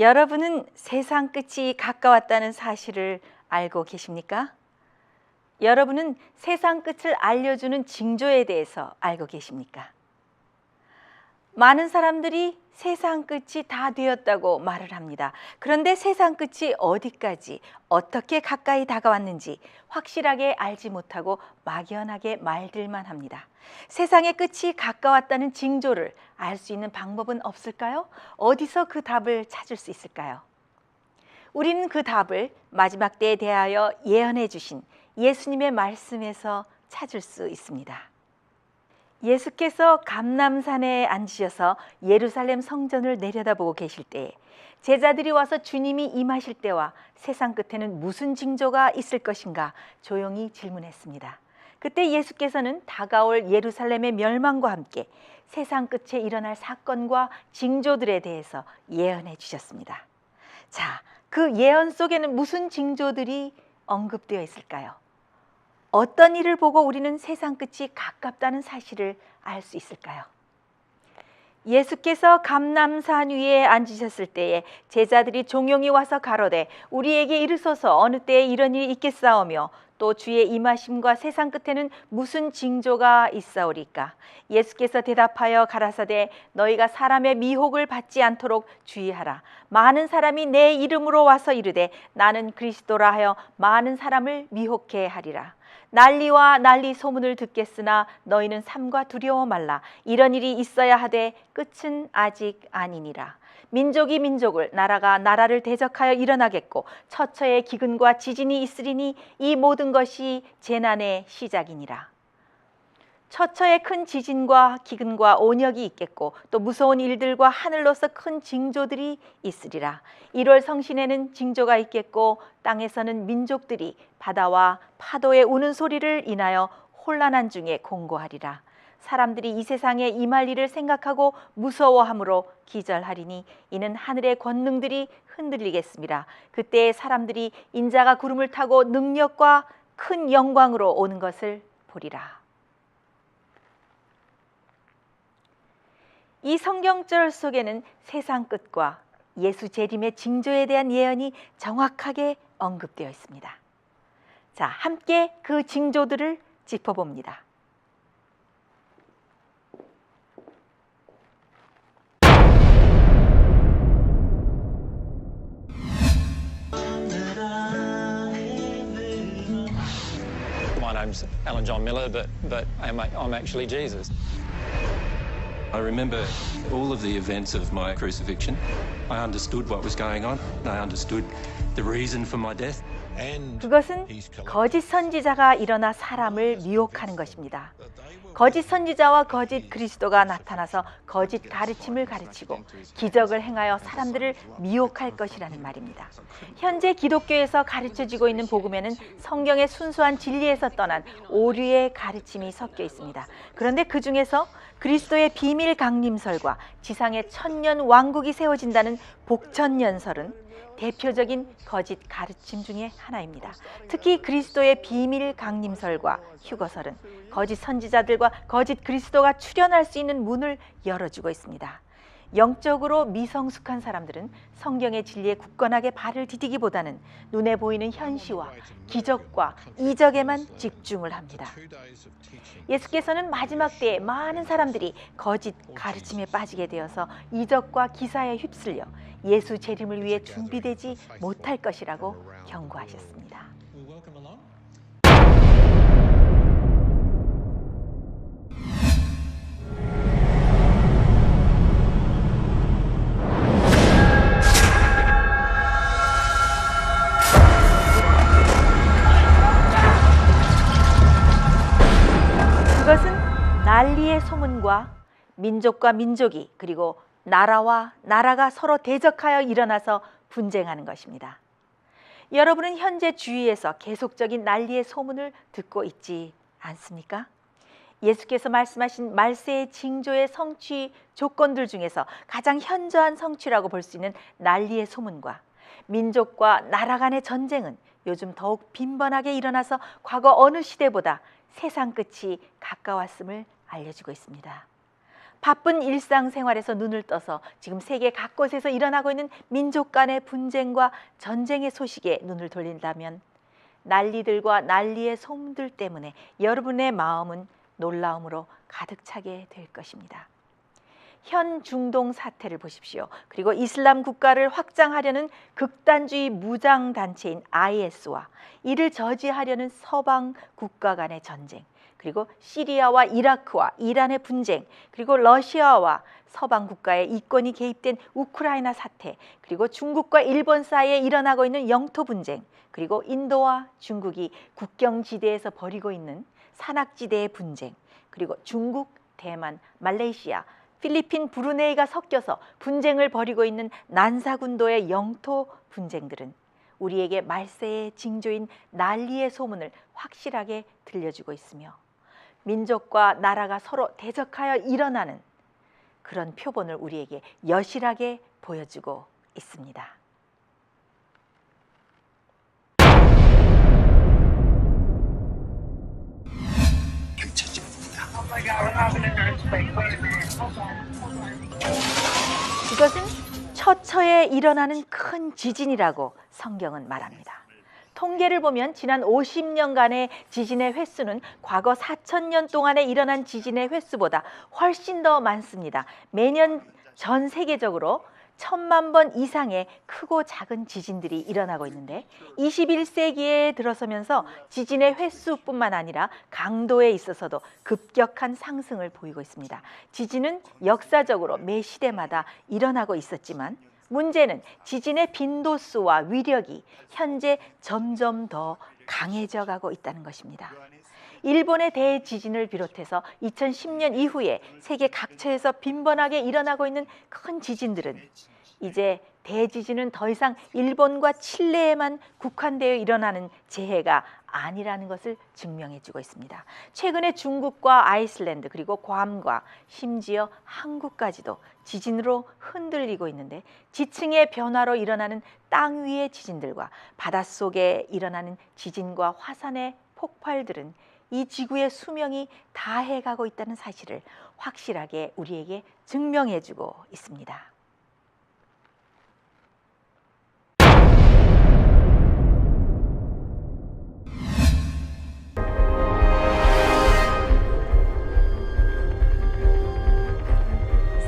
여러분은 세상 끝이 가까웠다는 사실을 알고 계십니까? 여러분은 세상 끝을 알려주는 징조에 대해서 알고 계십니까? 많은 사람들이 세상 끝이 다 되었다고 말을 합니다. 그런데 세상 끝이 어디까지, 어떻게 가까이 다가왔는지 확실하게 알지 못하고 막연하게 말들만 합니다. 세상의 끝이 가까웠다는 징조를 알 수 있는 방법은 없을까요? 어디서 그 답을 찾을 수 있을까요? 우리는 그 답을 마지막 때에 대하여 예언해 주신 예수님의 말씀에서 찾을 수 있습니다. 예수께서 감람산에 앉으셔서 예루살렘 성전을 내려다보고 계실 때에 제자들이 와서 주님이 임하실 때와 세상 끝에는 무슨 징조가 있을 것인가 조용히 질문했습니다. 그때 예수께서는 다가올 예루살렘의 멸망과 함께 세상 끝에 일어날 사건과 징조들에 대해서 예언해 주셨습니다. 자, 그 예언 속에는 무슨 징조들이 언급되어 있을까요? 어떤 일을 보고 우리는 세상 끝이 가깝다는 사실을 알 수 있을까요? 예수께서 감람산 위에 앉으셨을 때에 제자들이 종용이 와서 가로되 우리에게 이르소서 어느 때에 이런 일이 있겠사오며 또 주의 임하심과 세상 끝에는 무슨 징조가 있사오리까? 예수께서 대답하여 가라사대 너희가 사람의 미혹을 받지 않도록 주의하라. 많은 사람이 내 이름으로 와서 이르되 나는 그리스도라 하여 많은 사람을 미혹해 하리라. 난리와 난리 소문을 듣겠으나 너희는 삼가 두려워 말라. 이런 일이 있어야 하되 끝은 아직 아니니라. 민족이 민족을, 나라가 나라를 대적하여 일어나겠고 처처에 기근과 지진이 있으리니 이 모든 것이 재난의 시작이니라. 처처에 큰 지진과 기근과 온역이 있겠고 또 무서운 일들과 하늘로서 큰 징조들이 있으리라. 1월 성신에는 징조가 있겠고 땅에서는 민족들이 바다와 파도의 우는 소리를 인하여 혼란한 중에 공고하리라. 사람들이 이 세상에 임할 일을 생각하고 무서워함으로 기절하리니 이는 하늘의 권능들이 흔들리겠습니다. 그때 사람들이 인자가 구름을 타고 능력과 큰 영광으로 오는 것을 보리라. 이 성경절 속에는 세상 끝과 예수 재림의 징조에 대한 예언이 정확하게 언급되어 있습니다. 자, 함께 그 징조들을 짚어봅니다. My name's Alan John Miller, but I'm actually Jesus. I remember all of the events of my crucifixion. I understood what was going on. I understood the reason for my death. 그것은 거짓 선지자가 일어나 사람을 미혹하는 것입니다. 거짓 선지자와 거짓 그리스도가 나타나서 거짓 가르침을 가르치고 기적을 행하여 사람들을 미혹할 것이라는 말입니다. 현재 기독교에서 가르쳐지고 있는 복음에는 성경의 순수한 진리에서 떠난 오류의 가르침이 섞여 있습니다. 그런데 그 중에서 그리스도의 비밀 강림설과 지상의 천년 왕국이 세워진다는 복천년설은 대표적인 거짓 가르침 중에 하나입니다. 특히 그리스도의 비밀 강림설과 휴거설은 거짓 선지자들과 거짓 그리스도가 출현할 수 있는 문을 열어주고 있습니다. 영적으로 미성숙한 사람들은 성경의 진리에 굳건하게 발을 디디기보다는 눈에 보이는 현시와 기적과 이적에만 집중을 합니다. 예수께서는 마지막 때에 많은 사람들이 거짓 가르침에 빠지게 되어서 이적과 기사에 휩쓸려 예수 재림을 위해 준비되지 못할 것이라고 경고하셨습니다. 그것은 난리의 소문과 민족과 민족이 그리고 나라와 나라가 서로 대적하여 일어나서 분쟁하는 것입니다. 여러분은 현재 주위에서 계속적인 난리의 소문을 듣고 있지 않습니까? 예수께서 말씀하신 말세의 징조의 성취 조건들 중에서 가장 현저한 성취라고 볼 수 있는 난리의 소문과 민족과 나라 간의 전쟁은 요즘 더욱 빈번하게 일어나서 과거 어느 시대보다 세상 끝이 가까웠음을 알려주고 있습니다. 바쁜 일상생활에서 눈을 떠서 지금 세계 각곳에서 일어나고 있는 민족 간의 분쟁과 전쟁의 소식에 눈을 돌린다면 난리들과 난리의 소문들 때문에 여러분의 마음은 놀라움으로 가득 차게 될 것입니다. 현 중동 사태를 보십시오. 그리고 이슬람 국가를 확장하려는 극단주의 무장단체인 IS와 이를 저지하려는 서방 국가 간의 전쟁, 그리고 시리아와 이라크와 이란의 분쟁, 그리고 러시아와 서방 국가의 이권이 개입된 우크라이나 사태, 그리고 중국과 일본 사이에 일어나고 있는 영토 분쟁, 그리고 인도와 중국이 국경지대에서 벌이고 있는 산악지대의 분쟁, 그리고 중국, 대만, 말레이시아, 필리핀, 브루네이가 섞여서 분쟁을 벌이고 있는 난사군도의 영토 분쟁들은 우리에게 말세의 징조인 난리의 소문을 확실하게 들려주고 있으며 민족과 나라가 서로 대적하여 일어나는 그런 표본을 우리에게 여실하게 보여주고 있습니다. 이것은 처처에 일어나는 큰 지진이라고 성경은 말합니다. 통계를 보면 지난 50년간의 지진의 횟수는 과거 4,000년 동안에 일어난 지진의 횟수보다 훨씬 더 많습니다. 매년 전 세계적으로 1,000만 번 이상의 크고 작은 지진들이 일어나고 있는데 21세기에 들어서면서 지진의 횟수뿐만 아니라 강도에 있어서도 급격한 상승을 보이고 있습니다. 지진은 역사적으로 매 시대마다 일어나고 있었지만 문제는 지진의 빈도수와 위력이 현재 점점 더 강해져 가고 있다는 것입니다. 일본의 대지진을 비롯해서 2010년 이후에 세계 각처에서 빈번하게 일어나고 있는 큰 지진들은 이제 대지진은 더 이상 일본과 칠레에만 국한되어 일어나는 재해가 아니라는 것을 증명해주고 있습니다. 최근에 중국과 아이슬란드 그리고 괌과 심지어 한국까지도 지진으로 흔들리고 있는데 지층의 변화로 일어나는 땅 위의 지진들과 바닷속에 일어나는 지진과 화산의 폭발들은 이 지구의 수명이 다해가고 있다는 사실을 확실하게 우리에게 증명해주고 있습니다.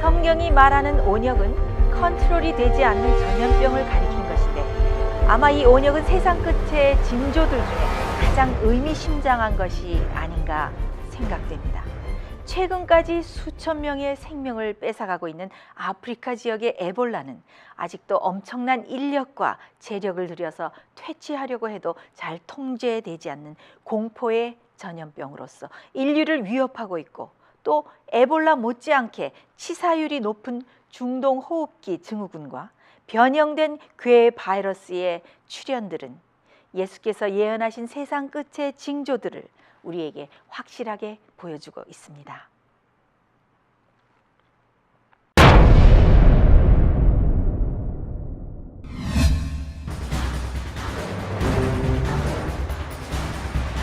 성경이 말하는 온역은 컨트롤이 되지 않는 전염병을 가리킨 것인데 아마 이 온역은 세상 끝의 징조들 중에 가장 의미심장한 것이 아닌가 생각됩니다. 최근까지 수천 명의 생명을 뺏어가고 있는 아프리카 지역의 에볼라는 아직도 엄청난 인력과 재력을 들여서 퇴치하려고 해도 잘 통제되지 않는 공포의 전염병으로서 인류를 위협하고 있고 또 에볼라 못지않게 치사율이 높은 중동 호흡기 증후군과 변형된 괴 바이러스의 출현들은 예수께서 예언하신 세상 끝의 징조들을 우리에게 확실하게 보여주고 있습니다.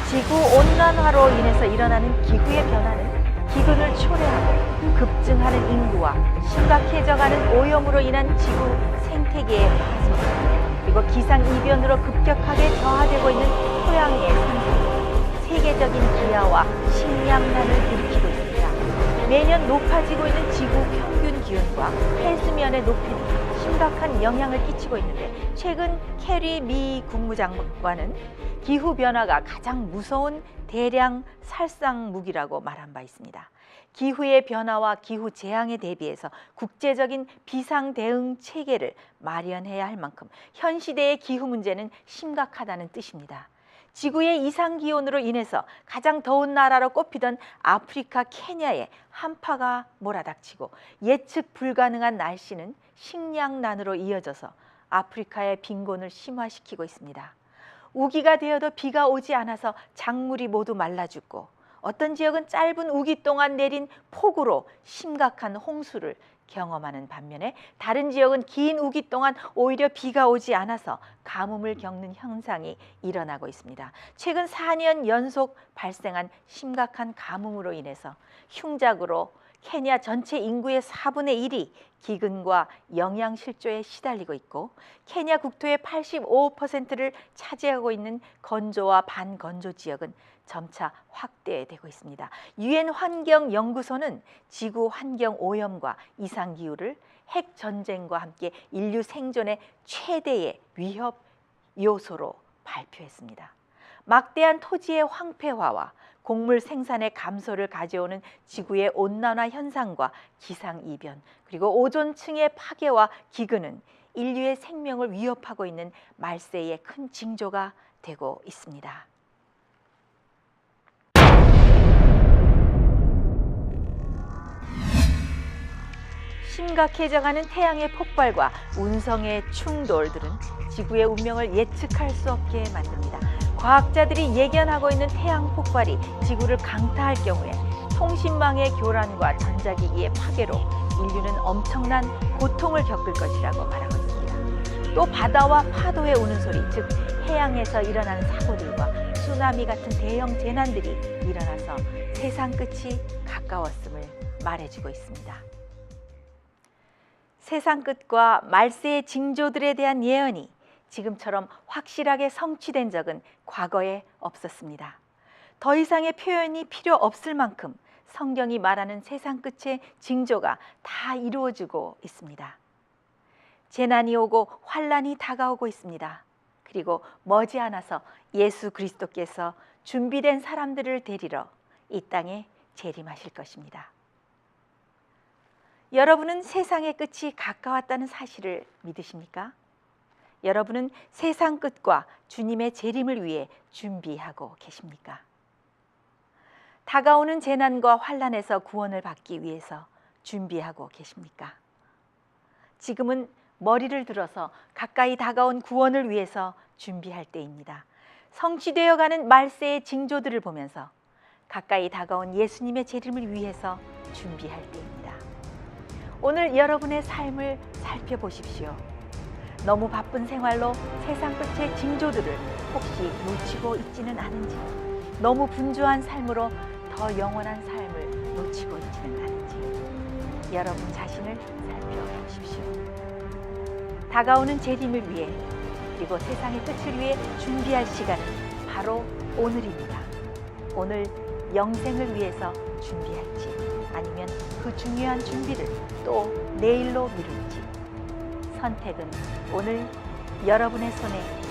지구온난화로 인해서 일어나는 기후의 변화는 기근을 초래하고 급증하는 인구와 심각해져가는 오염으로 인한 지구 생태계의 파손, 그리고 기상이변으로 급격하게 저하되고 있는 토양의 상태, 세계적인 기아와 식량난을 일으키고 있습니다. 매년 높아지고 있는 지구 평균 기온과 해수면의 높이는 심각한 영향을 끼치고 있는데 최근 캐리 미 국무장관은 기후변화가 가장 무서운 대량 살상 무기라고 말한 바 있습니다. 기후의 변화와 기후 재앙에 대비해서 국제적인 비상 대응 체계를 마련해야 할 만큼 현 시대의 기후 문제는 심각하다는 뜻입니다. 지구의 이상 기온으로 인해서 가장 더운 나라로 꼽히던 아프리카 케냐에 한파가 몰아닥치고 예측 불가능한 날씨는 식량난으로 이어져서 아프리카의 빈곤을 심화시키고 있습니다. 우기가 되어도 비가 오지 않아서 작물이 모두 말라 죽고 어떤 지역은 짧은 우기 동안 내린 폭우로 심각한 홍수를 경험하는 반면에 다른 지역은 긴 우기 동안 오히려 비가 오지 않아서 가뭄을 겪는 현상이 일어나고 있습니다. 최근 4년 연속 발생한 심각한 가뭄으로 인해서 흉작으로 케냐 전체 인구의 4분의 1이 기근과 영양실조에 시달리고 있고 케냐 국토의 85%를 차지하고 있는 건조와 반건조 지역은 점차 확대되고 있습니다. 유엔 환경연구소는 지구 환경 오염과 이상 기후를 핵 전쟁과 함께 인류 생존의 최대의 위협 요소로 발표했습니다. 막대한 토지의 황폐화와 곡물 생산의 감소를 가져오는 지구의 온난화 현상과 기상이변, 그리고 오존층의 파괴와 기근은 인류의 생명을 위협하고 있는 말세의 큰 징조가 되고 있습니다. 심각해져가는 태양의 폭발과 운성의 충돌들은 지구의 운명을 예측할 수 없게 만듭니다. 과학자들이 예견하고 있는 태양 폭발이 지구를 강타할 경우에 통신망의 교란과 전자기기의 파괴로 인류는 엄청난 고통을 겪을 것이라고 말하고 있습니다. 또 바다와 파도의 우는 소리, 즉 해양에서 일어나는 사고들과 쓰나미 같은 대형 재난들이 일어나서 세상 끝이 가까웠음을 말해주고 있습니다. 세상 끝과 말세의 징조들에 대한 예언이 지금처럼 확실하게 성취된 적은 과거에 없었습니다. 더 이상의 표현이 필요 없을 만큼 성경이 말하는 세상 끝의 징조가 다 이루어지고 있습니다. 재난이 오고 환란이 다가오고 있습니다. 그리고 머지않아서 예수 그리스도께서 준비된 사람들을 데리러 이 땅에 재림하실 것입니다. 여러분은 세상의 끝이 가까웠다는 사실을 믿으십니까? 여러분은 세상 끝과 주님의 재림을 위해 준비하고 계십니까? 다가오는 재난과 환난에서 구원을 받기 위해서 준비하고 계십니까? 지금은 머리를 들어서 가까이 다가온 구원을 위해서 준비할 때입니다. 성취되어가는 말세의 징조들을 보면서 가까이 다가온 예수님의 재림을 위해서 준비할 때입니다. 오늘 여러분의 삶을 살펴보십시오. 너무 바쁜 생활로 세상 끝의 징조들을 혹시 놓치고 있지는 않은지, 너무 분주한 삶으로 더 영원한 삶을 놓치고 있지는 않은지 여러분 자신을 살펴보십시오. 다가오는 재림을 위해 그리고 세상의 끝을 위해 준비할 시간은 바로 오늘입니다. 오늘 영생을 위해서 준비할지 아니면 그 중요한 준비를 또 내일로 미룰지 선택은 오늘 여러분의 손에